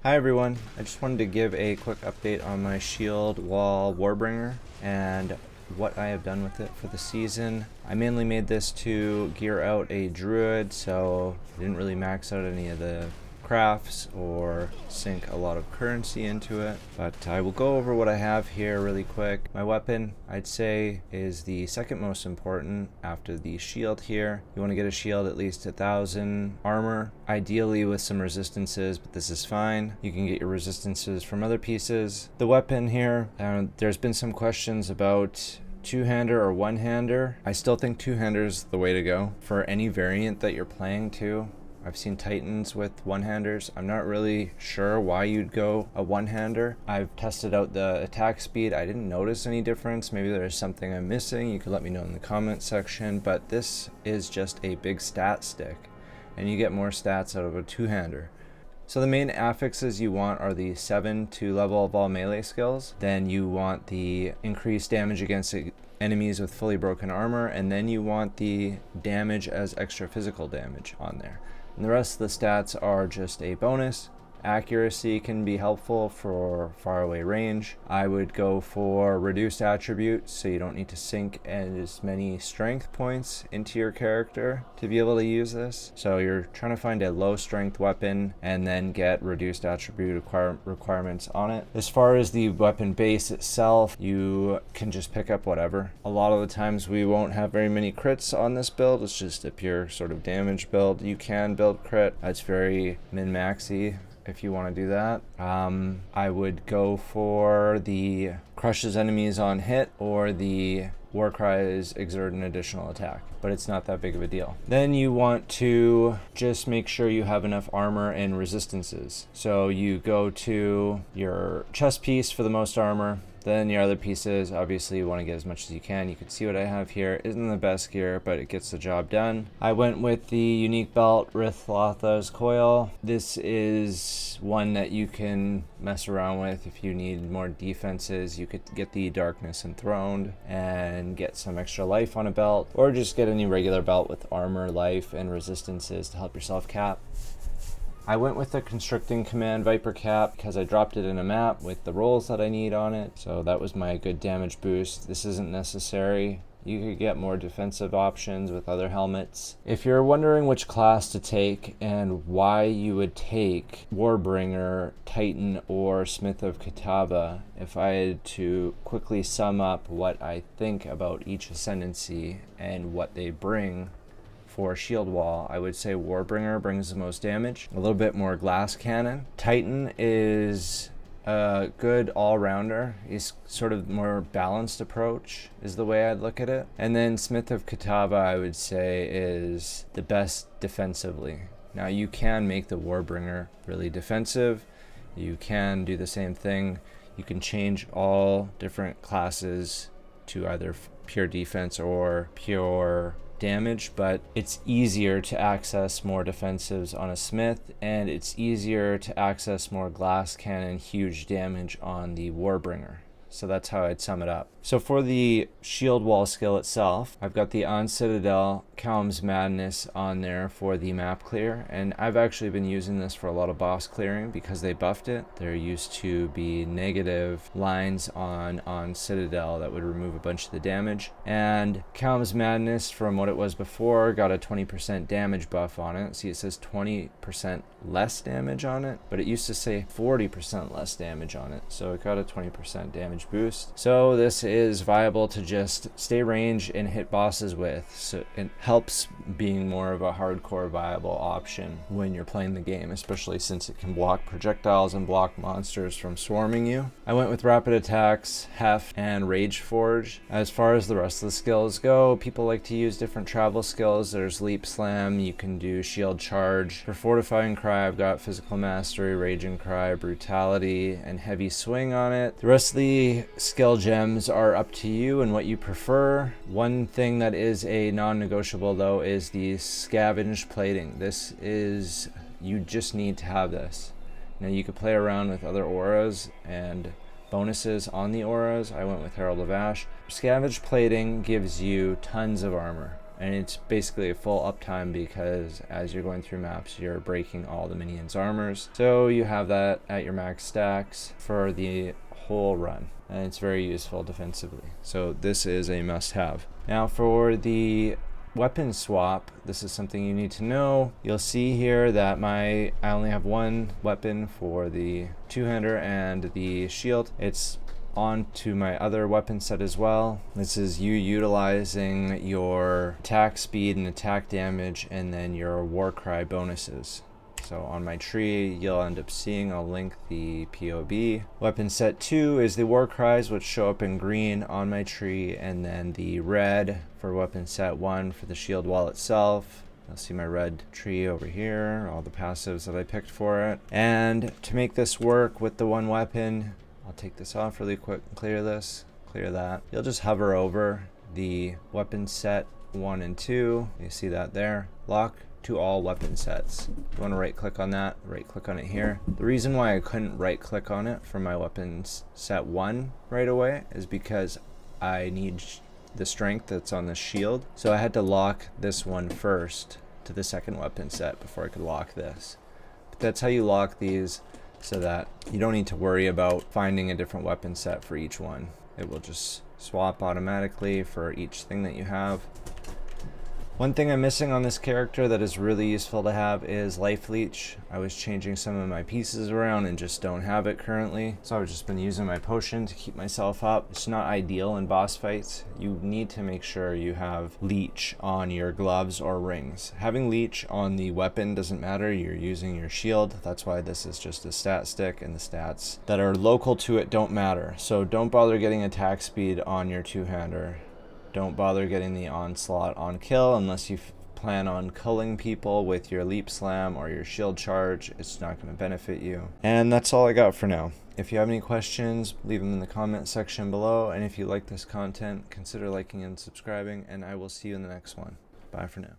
Hi everyone, I just wanted to give a quick update on my shield wall Warbringer and what I have done with it for the season. I mainly made this to gear out a Druid, so I didn't really max out any of the crafts or sink a lot of currency into it, but I will go over what I have here really quick. My weapon, I'd say, is the second most important after the shield here. You want to get a shield at least 1,000 armor, ideally with some resistances, but this is fine. You can get your resistances from other pieces. The weapon here, there's been some questions about two-hander or one-hander. I still think two-hander is the way to go for any variant that you're playing too. I've seen Titans with one-handers. I'm not really sure why you'd go a one-hander. I've tested out the attack speed. I didn't notice any difference. Maybe there's something I'm missing. You could let me know in the comment section, but this is just a big stat stick, and you get more stats out of a two-hander. So the main affixes you want are the 7 to level of all melee skills. Then you want the increased damage against enemies with fully broken armor, and then you want the damage as extra physical damage on there. And the rest of the stats are just a bonus. Accuracy can be helpful for faraway range. I would go for reduced attributes, so you don't need to sink as many strength points into your character to be able to use this. So you're trying to find a low strength weapon and then get reduced attribute requirements on it. As far as the weapon base itself, you can just pick up whatever. A lot of the times we won't have very many crits on this build. It's just a pure sort of damage build. You can build crit. It's very min-maxy if you want to do that. I would go for the crushes enemies on hit or the war cries exert an additional attack, but it's not that big of a deal. Then you want to just make sure you have enough armor and resistances. So you go to your chest piece for the most armor. Then your other pieces, obviously you want to get as much as you can. You can see what I have here. Isn't the best gear, but it gets the job done. I went with the unique belt, Rithlotha's Coil. This is one that you can mess around with if you need more defenses. You could get the Darkness Enthroned and get some extra life on a belt, or just get any regular belt with armor, life, and resistances to help yourself cap. I went with the Constricting Command Viper Cap because I dropped it in a map with the rolls that I need on it, so that was my good damage boost. This isn't necessary. You could get more defensive options with other helmets. If you're wondering which class to take and why you would take Warbringer, Titan, or Smith of Catawba, if I had to quickly sum up what I think about each Ascendancy and what they bring for shield wall, I would say Warbringer brings the most damage, a little bit more glass cannon. Titan is a good all-rounder. He's sort of more balanced approach is the way I'd look at it. And then Smith of Catawba, I would say, is the best defensively. Now you can make the Warbringer really defensive. You can do the same thing. You can change all different classes to either pure defense or pure damage, but it's easier to access more defensives on a Smith, and it's easier to access more glass cannon huge damage on the Warbringer. So that's how I'd sum it up. So for the shield wall skill itself, I've got the on Citadel Kaom's Madness on there for the map clear, and I've actually been using this for a lot of boss clearing because they buffed it. There used to be negative lines on Citadel that would remove a bunch of the damage, and Kaom's Madness, from what it was before, got a 20% damage buff on it. See, it says 20% less damage on it, but it used to say 40% less damage on it, so it got a 20% damage boost. So this is viable to just stay range and hit bosses with, so it helps being more of a hardcore viable option when you're playing the game, especially since it can block projectiles and block monsters from swarming you. I went with rapid attacks, heft, and rage forge. As far as the rest of the skills go, people like to use different travel skills. There's leap slam, you can do shield charge. For fortifying cry, I've got physical mastery, raging cry, brutality, and heavy swing on it. The rest of the skill gems are up to you and what you prefer. One thing that is a non-negotiable though is the scavenged plating. This is, you just need to have this. Now you could play around with other auras and bonuses on the auras. I went with Herald of Ash. Scavenged plating gives you tons of armor. And it's basically a full uptime because as you're going through maps, you're breaking all the minions' armors. So you have that at your max stacks for the whole run. And it's very useful defensively. So this is a must-have. Now for the weapon swap, this is something you need to know. You'll see here that I only have one weapon for the two-hander and the shield. It's on to my other weapon set as well. This is you utilizing your attack speed and attack damage and then your war cry bonuses. So on my tree, you'll end up seeing, I'll link the POB. Weapon set 2 is the war cries, which show up in green on my tree, and then the red for weapon set 1 for the shield wall itself. You'll see my red tree over here, all the passives that I picked for it. And to make this work with the one weapon, I'll take this off really quick and clear this, clear that. You'll just hover over the weapon set 1 and 2. You see that there. Lock to all weapon sets. You want to right click on that, right click on it here. The reason why I couldn't right click on it for my weapons set 1 right away is because I need the strength that's on the shield. So I had to lock this one first to the second weapon set before I could lock this. But that's how you lock these, so that you don't need to worry about finding a different weapon set for each one. It will just swap automatically for each thing that you have. One thing I'm missing on this character that is really useful to have is Life Leech. I was changing some of my pieces around and just don't have it currently. So I've just been using my potion to keep myself up. It's not ideal in boss fights. You need to make sure you have Leech on your gloves or rings. Having Leech on the weapon doesn't matter. You're using your shield. That's why this is just a stat stick, and the stats that are local to it don't matter. So don't bother getting attack speed on your two-hander. Don't bother getting the onslaught on kill unless you plan on culling people with your leap slam or your shield charge. It's not going to benefit you. And that's all I got for now. If you have any questions, leave them in the comment section below. And if you like this content, consider liking and subscribing, and I will see you in the next one. Bye for now.